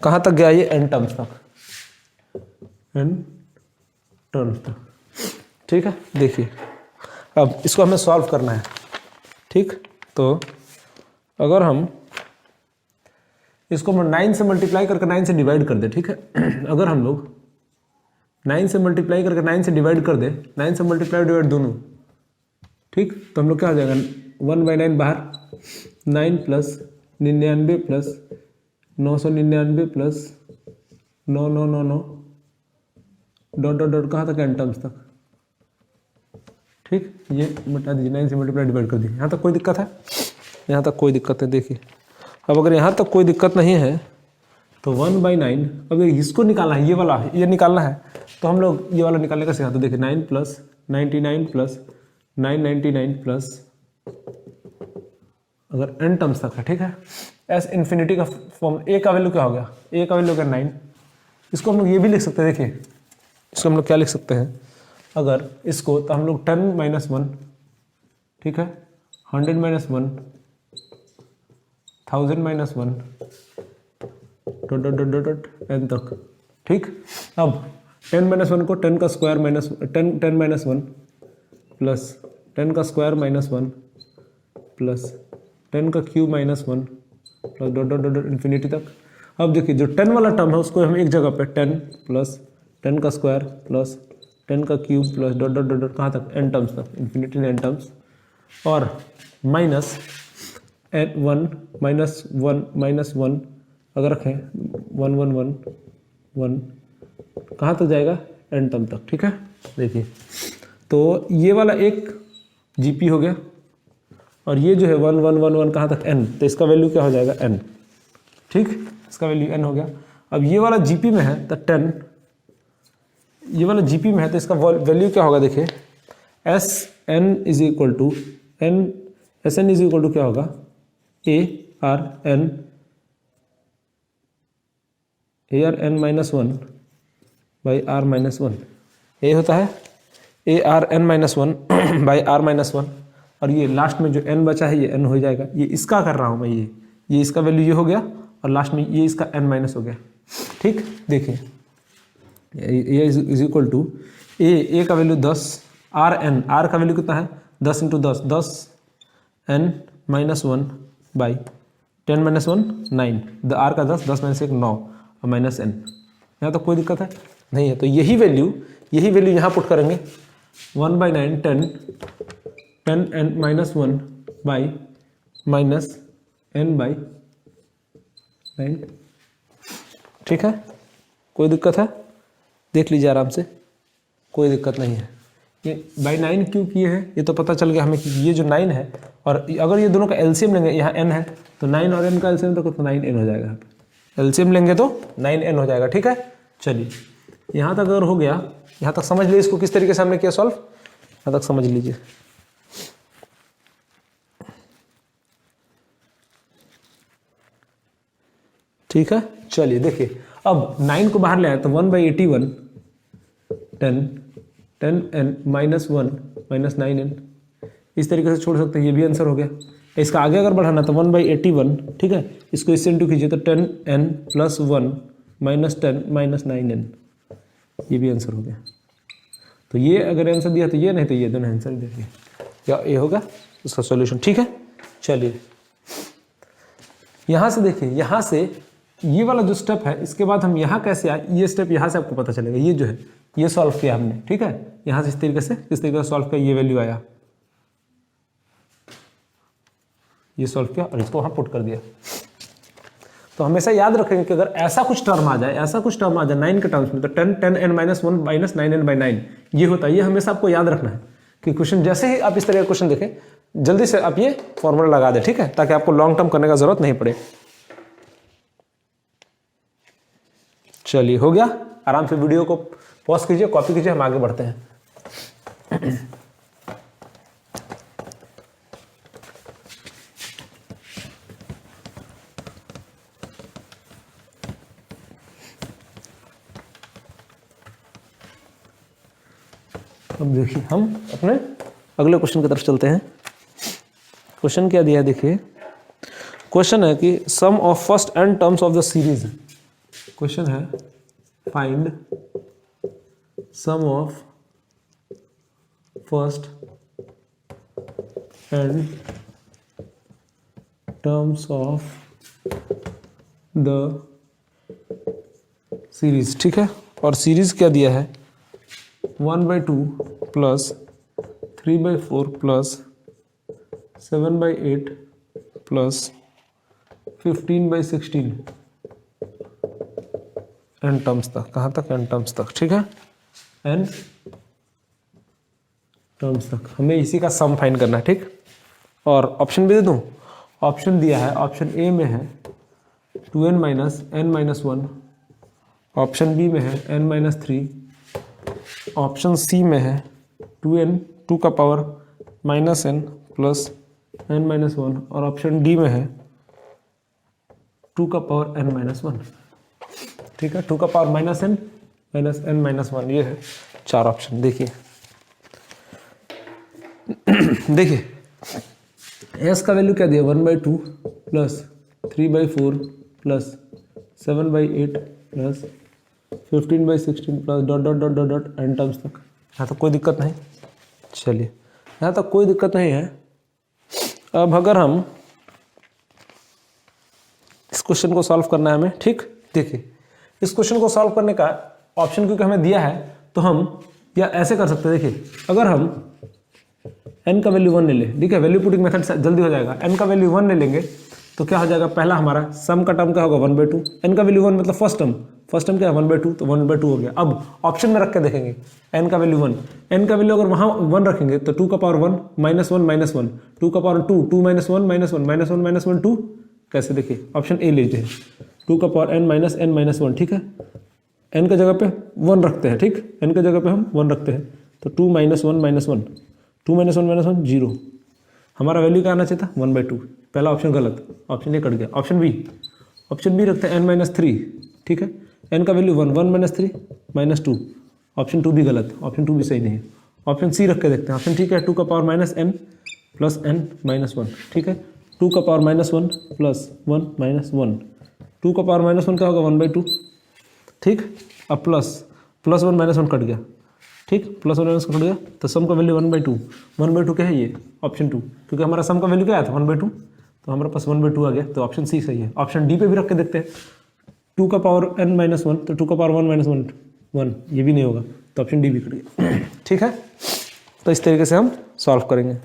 कहाँ तक गया ये? n टर्म्स तक, n टर्म्स तक। ठीक है, देखिए अब इसको हमें सॉल्व करना है। ठीक, तो अगर हम इसको 9 से मल्टीप्लाई करके 9 से डिवाइड कर दे। ठीक है, अगर हम लोग 9 से मल्टीप्लाई करके 9 से डिवाइड कर दे, 9 से मल्टीप्लाई डिवाइड दोनों, ठीक, तो हम लोग क्या हो जाएगा 1/9 बाहर, 9 + 99 + 999 + 9999 डॉट डॉट डॉट कहाँ तक? n टर्म्स तक। ठीक, ये बता दीजिए, 9 से मल्टीप्लाई डिवाइड कर दीजिए। यहाँ तक कोई दिक्कत है? यहाँ तक कोई दिक्कत है। देखिए अब अगर यहाँ तक कोई दिक्कत नहीं है तो 1/9, अगर इसको निकालना है, ये वाला ये निकालना है, तो हम लोग ये वाला निकालने का सिखाते। देखिए 9 + 99 + 999 + अगर n टर्म्स तक है। ठीक है, s इन्फिनिटी का फॉर्म, a का वैल्यू क्या हो गया? a का वैल्यू क्या? 9। इसको हम लोग ये भी लिख सकते हैं। देखिए इसको हम लोग क्या लिख सकते हैं अगर इसको, तो हम लोग 10 - 1, ठीक है, 100 - 1, 1000 - 1 dot dot dot dot dot n तक। ठीक, अब 10 - 1 को 10 का स्क्वायर माइनस 10 10 - 1 प्लस 10 का स्क्वायर माइनस 1 प्लस 10 का cube minus 1 plus dot dot dot dot infinity तक। अब देखिए जो 10 वाला टर्म है उसको हम एक जगह पे 10 प्लस 10 का स्क्वायर प्लस 10 का cube plus dot dot dot dot कहाँ तक? n टर्म्स तक, इन्फिनिटी n टर्म्स, और माइनस 1 अगर रखें 1 1 1 1 कहाँ तक जाएगा? n टर्म तक। ठीक है, देखिए तो ये वाला एक जीपी हो गया और ये जो है 1 1 1 1 कहाँ तक? n, तो इसका वैल्यू क्या हो जाएगा? n। ठीक, इसका वैल्यू n हो गया। अब ये वाला जीपी में है तो 10, ये वाला जीपी में है तो इसका वैल्यू क्या होगा? देखिए Sn is equal to n, Sn is equal to क्या होगा? ARn -1 बाई r -1, ये होता है ARn -1 बाई r -1, और ये लास्ट में जो n बचा है ये n हो जाएगा। ये इसका कर रहा हूँ मैं, ये इसका वैल्यू ये हो गया और लास्ट में ये इसका n माइनस हो गया। ठीक, देखिए A is equal to A का वैल्यू 10, आर का वैल्यू कितना है 10 into 10, 10 n minus 1 by 10 minus 1 9, R का 10, 10 माइनस 1 9 और माइनस n। यहाँ तो कोई दिक्कत है नहीं है, तो यही वैल्यू यहाँ पुट करेंगे 1/9 10 n minus 1 by minus n/9। ठीक है, कोई दिक्कत है देख लीजिए आराम से, कोई दिक्कत नहीं है। ये बाई 9 क्यों किए हैं ये तो पता चल गया हमें कि ये जो 9 है, और अगर ये दोनों का एलसीएम लेंगे, यहाँ n है तो 9 और n का एलसीएम तो 9n हो जाएगा। एलसीएम लेंगे तो 9n हो जाएगा। ठीक है, चलिए यहाँ तक अगर हो गया, यहाँ तक समझ लीजिए इसको किस तरीके से हमने किया सॉल्व, यहाँ तक समझ लीजिए। ठीक है, चलिए देखिए अब 9 को बाहर ले आए तो 1/81 10n माइनस 1 माइनस 9n, इस तरीके से छोड़ सकते हैं, ये भी आंसर हो गया। इसका आगे अगर बढ़ाना तो 1/81, ठीक है, इसको इससे इंटू कीजिए तो 10n plus 1 minus 10 minus 9n, ये भी आंसर हो गया। तो ये अगर आंसर दिया तो ये, नहीं तो ये, दोनों आंसर देखिए क्या ये होगा उसका सॉल्यूशन। ठीक है, चलिए यहाँ से देखिए, यहाँ से ये वाला जो स्टेप है इसके बाद हम यहाँ कैसे आए, ये स्टेप यहाँ से आपको पता चलेगा। ये जो है ये सॉल्व किया हमने, ठीक है, यहाँ से इस तरीके से सॉल्व किया, ये वैल्यू आया, ये सॉल्व किया और इसको वहाँ पुट कर दिया। तो हमेशा याद रखेंगे कि अगर ऐसा कुछ टर्म आ जाए 9 के टर्म्स में, तो 10n माइनस 1 माइनस 9n/9 ये होता है। ये हमेशा आपको याद रखना है कि क्वेश्चन जैसे ही आप इस तरह का क्वेश्चन देखें जल्दी से आप ये फॉर्मूला लगा दें, ठीक है, ताकि आपको लॉन्ग टर्म करने का जरूरत नहीं पड़े। चलिए हो गया, आराम से वीडियो को पॉज कीजिए, कॉपी कीजिए, हम आगे बढ़ते हैं। अब देखिए हम अपने अगले क्वेश्चन की तरफ चलते हैं। क्वेश्चन क्या दिया है देखिए, क्वेश्चन है कि sum of first n terms of the series. Question है find sum of first n terms of the series. ठीक है, और सीरीज क्या दिया है 1/2 plus 3/4 plus 7/8 plus 15/16 n terms तक। कहाँ तक? n टर्म्स तक। ठीक है, n टर्म्स तक हमें इसी का सम फाइंड करना है। ठीक, और ऑप्शन भी दे दूँ, ऑप्शन दिया है, ऑप्शन ए में है 2n minus n minus 1, option B में है n माइनस 3, ऑप्शन सी में है 2n 2 का power minus n plus n minus 1, और ऑप्शन डी में है 2 का पावर n माइनस 1। ठीक है, 2 का पावर माइनस n माइनस 1, ये है 4 ऑप्शन। देखिए देखिए s का वैल्यू क्या दिया 1/2 plus 3/4 plus 7/8 plus 15/16 plus dot dot dot dot dot n terms तक। यहाँ तक कोई दिक्कत नहीं। चलिए यहाँ तक कोई दिक्कत नहीं है। अब अगर हम इस क्वेश्चन को सॉल्व करना है हमें, ठीक, देखिए इस क्वेश्चन को सॉल्व करने का ऑप्शन क्योंकि हमें दिया है तो हम या ऐसे कर सकते हैं। देखिए अगर हम n का वैल्यू 1 ले लें, ठीक है, वैल्यू पुटिंग मेथड से जल्दी हो जाएगा। n का वैल्यू 1 ले लेंगे तो क्या हो जाएगा, पहला हमारा सम का टर्म क्या होगा 1/2, n का वैल्यू 1 मतलब फर्स्ट टर्म क्या है 1/2, तो 1/2 हो गया। अब ऑप्शन में रख के देखेंगे n का वैल्यू 1, n का वैल्यू अगर वहाँ 1 रखेंगे तो 2 का पावर 1 माइनस 1 माइनस 1, 2 का power 2 2 minus 1 minus 1 minus 1 minus 1 2, कैसे देखिए ऑप्शन ए लेते हैं 2 का power n minus n minus 1। ठीक है, n का जगह पे 1 रखते हैं, ठीक, n का जगह पे हम 1 रखते हैं तो 2 माइनस 1 माइनस 1, 2 माइनस 1 माइनस 1 0। हमारा वैल्यू क्या आना चाहिए था 1/2, पहला ऑप्शन गलत, ऑप्शन ए कट गया। ऑप्शन बी रखते हैं n माइनस 3, ठीक है, n का वैल्यू 1 माइनस 3 माइनस 2, ऑप्शन 2 भी गलत, ऑप्शन 2 भी सही नहीं है। ऑप्शन सी रख के देखते हैं, ऑप्शन ठीक है 2 का power minus n plus n minus 1, ठीक है, 2 का पावर माइनस 1 प्लस 1 माइनस 1, 2 का पावर माइनस 1 क्या होगा 1/2, ठीक, अब प्लस प्लस 1 माइनस 1 कट गया, ठीक, प्लस 1 माइनस 1 कट गया, तो सम का वैल्यू 1/2, 1/2 क्या है ये, ऑप्शन 2, क्योंकि हमारा सम का वैल्यू क्या आया था 1/2, तो हमारे पास 1/2 आ गया, तो ऑप्शन सी सही है। ऑप्शन डी पे भी रख के देखते हैं, 2 का पावर n माइनस 1, तो 2 का पावर 1 माइनस 1, ये भी नहीं होगा, तो ऑप्शन डी भी कट गया। ठीक है, तो इस तरीके से हम सॉल्व करेंगे।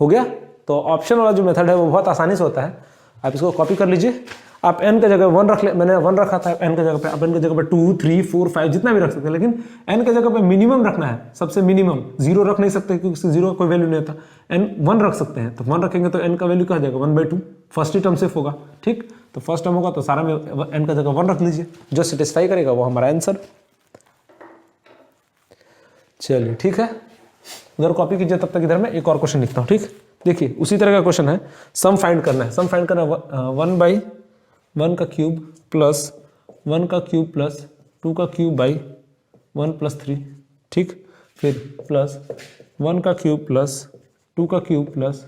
हो गया। तो ऑप्शन वाला जो मेथड है वो बहुत आसानी से होता है, आप इसको कॉपी कर लीजिए। आप n का जगह 1 रख ले, मैंने 1 रखा था, n के जगह पे आप n के जगह पे 2, 3, 4, 5 जितना भी रख सकते हैं, लेकिन n के जगह पे मिनिमम रखना है, सबसे मिनिमम। 0 रख नहीं सकते क्योंकि 0 का कोई वैल्यू नहीं होता। n 1 रख सकते हैं, तो 1 रखेंगे तो n का वैल्यू क्या हो जाएगा 1/2, फर्स्ट ही टर्म सिर्फ होगा, ठीक। तो फर्स्ट टर्म होगा तो सारा में n का जगह 1 रख लीजिए, जो सेटिस्फाई करेगा वो हमारा आंसर। चलिए ठीक है, उधर कॉपी कीजिए, तब तक इधर मैं एक और क्वेश्चन लिखता हूँ, ठीक। देखिए उसी तरह का क्वेश्चन है, सम फाइंड करना है। सम फाइंड करना है 1/1 का क्यूब प्लस 1 का क्यूब प्लस 2 का क्यूब बाई 1 + 3, ठीक। फिर प्लस 1 का क्यूब प्लस 2 का क्यूब प्लस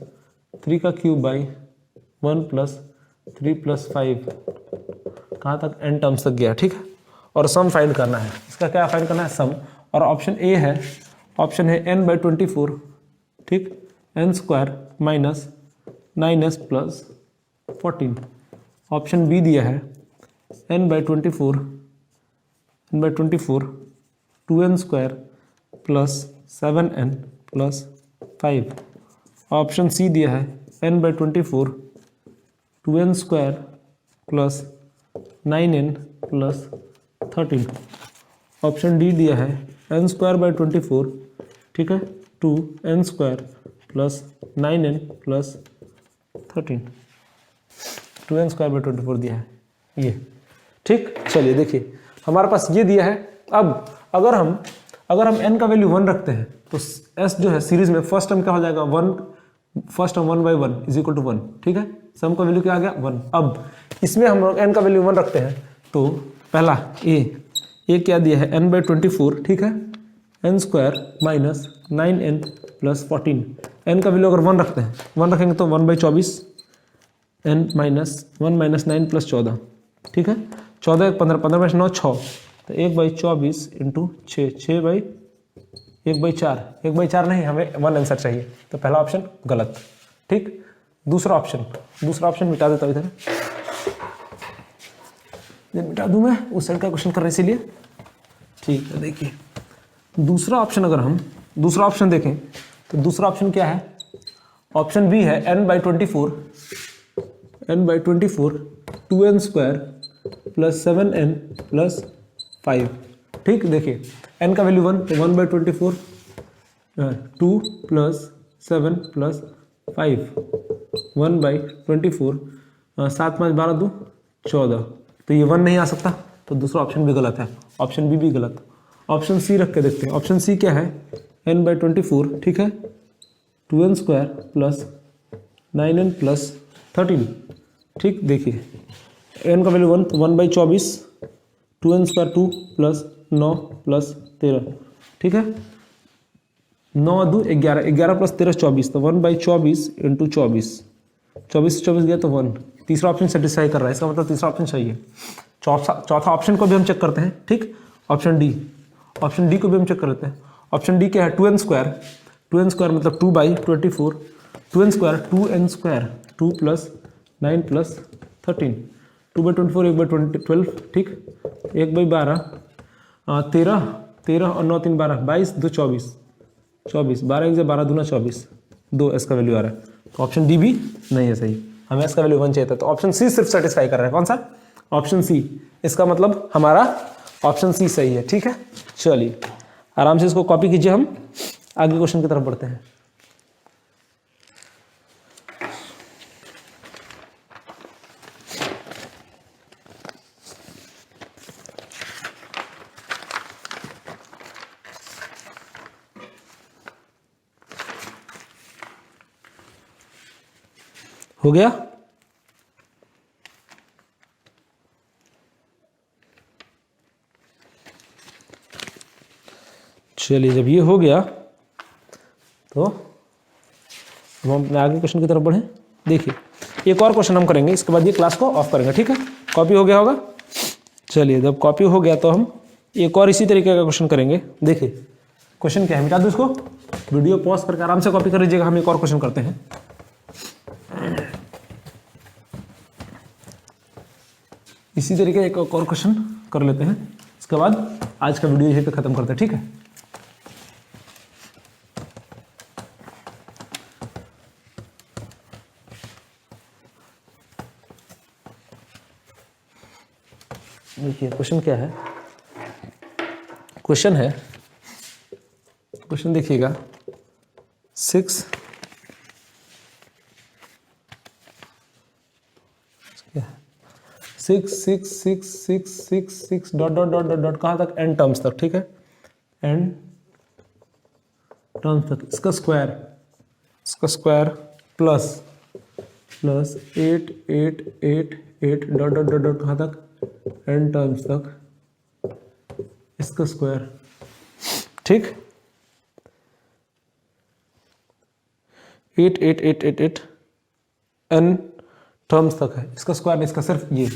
3 का क्यूब बाई 1 + 3 + 5, कहाँ तक n टर्म्स तक गया, ठीक है। और सम फाइंड करना है, इसका क्या फाइंड करना है, सम। और ऑप्शन ए है, ऑप्शन है n/24, ठीक, n² minus 9s + 14। Option B दिया है n/24 2n² + 7n + 5। Option C दिया है n/24 2n² + 9n + 13। Option D दिया है n² / 24, ठीक है, 2n² + 9n + 13, 2n² / 24 दिया है ये, ठीक। चलिए देखिए हमारे पास ये दिया है। अब अगर हम n का वैल्यू 1 रखते हैं तो s जो है सीरीज में फर्स्ट टर्म क्या हो जाएगा 1, फर्स्ट टर्म 1/1 = 1, ठीक है। सम का वैल्यू क्या आ गया 1। अब इसमें हम लोग n का वैल्यू 1 रखते हैं, तो पहला ए क्या दिया है n/24, ठीक है, n² माइनस 9n + 14। n का वैल्यू अगर 1 रखते हैं, 1 रखेंगे तो 1/24, n माइनस 1 - 9 + 14, ठीक है। 14 × 15, 15 × 9 6, तो 1/24 × 6, 1/4, 1/4 नहीं, हमें 1 आंसर चाहिए, तो पहला ऑप्शन गलत, ठीक। दूसरा ऑप्शन मिटा देता हूँ इधर, मिटा दूं मैं, उस साइड का क्वेश्चन कर रहे इसीलिए, ठीक है। देखिए दूसरा ऑप्शन, अगर हम दूसरा ऑप्शन देखें तो दूसरा ऑप्शन क्या है, ऑप्शन बी है n/24 2n² + 7n + 5, ठीक। देखिए n का वैल्यू 1, तो 1/24 2 + 7 + 5, 1/24, 7 × 5 = 12, 2 = 14, तो ये 1 नहीं आ सकता, तो दूसरा ऑप्शन भी गलत है, ऑप्शन बी भी गलत। ऑप्शन सी रख के देखते हैं। ऑप्शन सी क्या है n/24, ठीक है, 2n² + 9n + 13, ठीक। देखिए n का वैल्यू 1, तो 1/24, 2n² 2 + 9 + 13, ठीक है, 9 × 2 = 11, 11 + 13 24, तो 1/24 × 24, 24 से 24 गया तो 1। तीसरा ऑप्शन सेटिस्फाई कर रहा है, इसका मतलब तीसरा ऑप्शन सही है। चौथा ऑप्शन को भी हम चेक करते हैं, ठीक। ऑप्शन डी को भी हम चेक कर लेते हैं। ऑप्शन डी क्या है 2n² मतलब 2/24, 2n², 2 + 9 + 13, 2/24 1/12, ठीक, 1/12, 13 और 9 3 12, 22 2 24, 12 1 12 2 24, 2 एस का वैल्यू आ रहा है, तो ऑप्शन डी भी नहीं है सही, हमें एस का वैल्यू 1 चाहिए था, तो ऑप्शन सी सिर्फ सेटिस्फाई कर रहा है। कौन सा? Option C. इसका मतलब हमारा ऑप्शन सी सही है, ठीक है। चलिए आराम से इसको कॉपी कीजिए, हम आगे क्वेश्चन की तरफ बढ़ते हैं। हो गया? चलिए जब ये हो गया तो हम अपने आगे क्वेश्चन की तरफ बढ़ें। देखिए एक और क्वेश्चन हम करेंगे, इसके बाद ये क्लास को ऑफ करेंगे, ठीक है। कॉपी हो गया होगा। चलिए जब कॉपी हो गया तो हम एक और इसी तरीके का क्वेश्चन करेंगे। देखिए क्वेश्चन क्या है, मिटा दो इसको, वीडियो पॉज करके आराम से कॉपी कर लीजिएगा। हम एक और क्वेश्चन करते हैं। इसी तरीके एक और क्वेश्चन कर लेते हैं, इसके बाद आज का वीडियो यहीं पे खत्म करते हैं, ठीक है। देखिए क्वेश्चन क्या है, क्वेश्चन देखिएगा 6 6 6 6 6 6 6 dot dot dot dot dot कहाँ तक, एन टर्म्स तक, ठीक है, एन टर्म्स तक। इसका square plus 8 8 8 8 dot dot dot dot कहाँ तक, एन टर्म्स तक, इसका स्क्वायर, ठीक, 8 8 8 8 8 एन टर्म्स तक है। इसका स्क्वायर नहीं, इसका सिर्फ ये,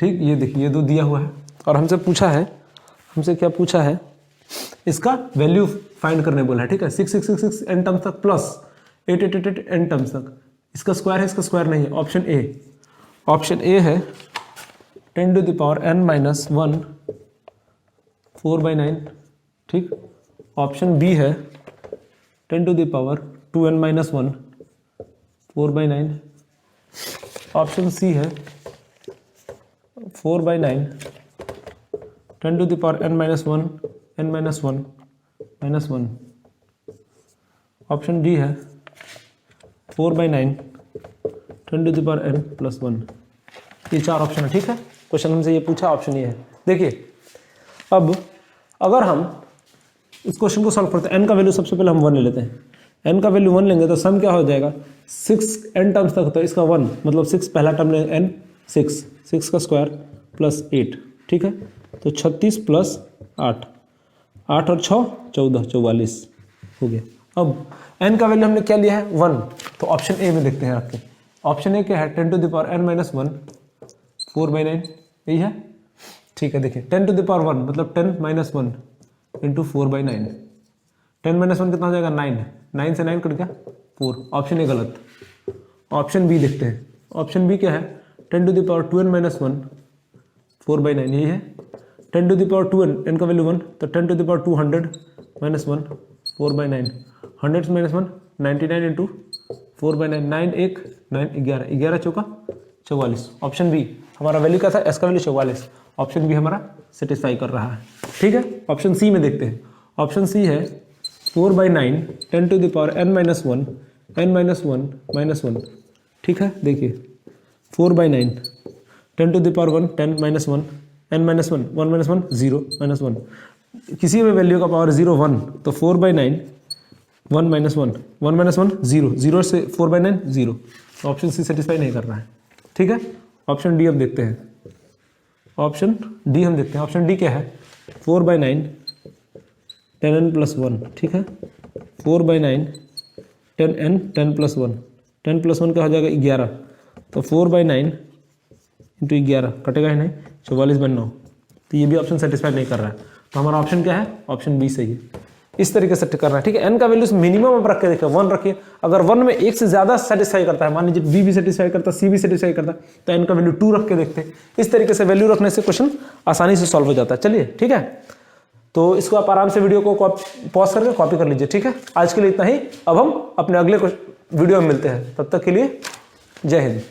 ठीक। ये देखिए ये दो दिया हुआ है और हमसे पूछा है, हमसे क्या पूछा है, इसका वैल्यू फाइंड करने बोला है, ठीक है। 6 6 6 6 एन टर्म्स तक प्लस 8 8 8 8 एन टर्म्स तक। इसका स्क्वायर है, इसका स्क्वायर नहीं है। ऑप्शन ए है 10 to the power n minus 1 4/9, ठीक। ऑप्शन बी है 10 to the power 2n minus 1 4/9। Option C है 4/9 10 to the power n minus 1 n minus 1 minus 1। Option D है 4/9 10 to the power n plus 1। ये 4 option है, ठीक है। Question हमसे ये पूछा, ऑप्शन ये है। देखिए अब अगर हम इस क्वेश्चन को सॉल्व करते हैं, n का वैल्यू सबसे पहले हम 1 ले लेते हैं। n का वैल्यू 1 लेंगे तो सम क्या हो जाएगा, 6 n टर्म्स तक, तो इसका 1 मतलब 6 पहला टर्म ले, n 6 का स्क्वायर प्लस 8, ठीक है। तो 36 प्लस 8 8 और 6 14 44 हो गया। अब n का वैल्यू हमने क्या लिया है 1, तो ऑप्शन ए में देखते हैं आपके। ऑप्शन ए क्या है 10 to the power n minus 1 4/9, यही है, ठीक है। देखिए 10 टू द पावर 1 मतलब 10 माइनस 1 इंटू 4/9। 10 माइनस 1 कितना हो जाएगा 9, 9 से 9 कट गया 4। ऑप्शन ए गलत। ऑप्शन बी देखते हैं। ऑप्शन बी क्या है 10 to the power 2n minus 1 4/9, यही है। 10 to the power 2n, n का वैल्यू 1, तो 10 टू द पावर 200 माइनस 1 4/9। 100 से माइनस 1 99 इंटू 4/9, 9 1 9 11 11 चौका 44। ऑप्शन बी हमारा वैल्यू क्या था, एस का वैल्यू 44। ऑप्शन बी हमारा सेटिस्फाई कर रहा है, ठीक है। ऑप्शन सी में देखते हैं। ऑप्शन सी है 4/9 10 to the power n minus 1 n minus 1 minus 1, ठीक है। देखिए 4/9 10 to the power 1 10 minus 1 n minus 1 1 minus 1 0 minus 1, किसी भी वैल्यू का पावर 0 1, तो 4/9 1 माइनस 1 1 माइनस 1 0 0 से 4/9 0। ऑप्शन सी सेटिस्फाई नहीं कर रहा है, ठीक है। ऑप्शन डी हम देखते हैं। ऑप्शन डी हम देखते हैं। ऑप्शन डी क्या है 4/9 10n प्लस 1, ठीक है। 4/9 10n 10 प्लस 1, 10 प्लस 1 का हो जाएगा 11, तो 4/9 इंटू 11 कटेगा ही नहीं, 44/9। तो ये भी ऑप्शन सेटिस्फाई नहीं कर रहा है, तो हमारा ऑप्शन क्या है, ऑप्शन बी सही है। इस तरीके से करना है, ठीक है। n का वैल्यूज मिनिमम आप रख के देखिए, 1 रखिए। अगर 1 में एक से ज्यादा सेटिस्फाई करता है, मान लीजिए बी भी सेटिस्फाई करता है, सी भी सेटिस्फाई करता है, तो n का वैल्यू 2 रख के देखते हैं। इस तरीके से वैल्यू रखने से क्वेश्चन आसानी से सॉल्व हो जाता है। चलिए ठीक है, तो इसको आप आराम से वीडियो को पॉज करके कॉपी कर लीजिए, ठीक है। आज के लिए इतना ही। अब हम अपने अगले वीडियो में मिलते हैं, तब तक के लिए जय हिंद।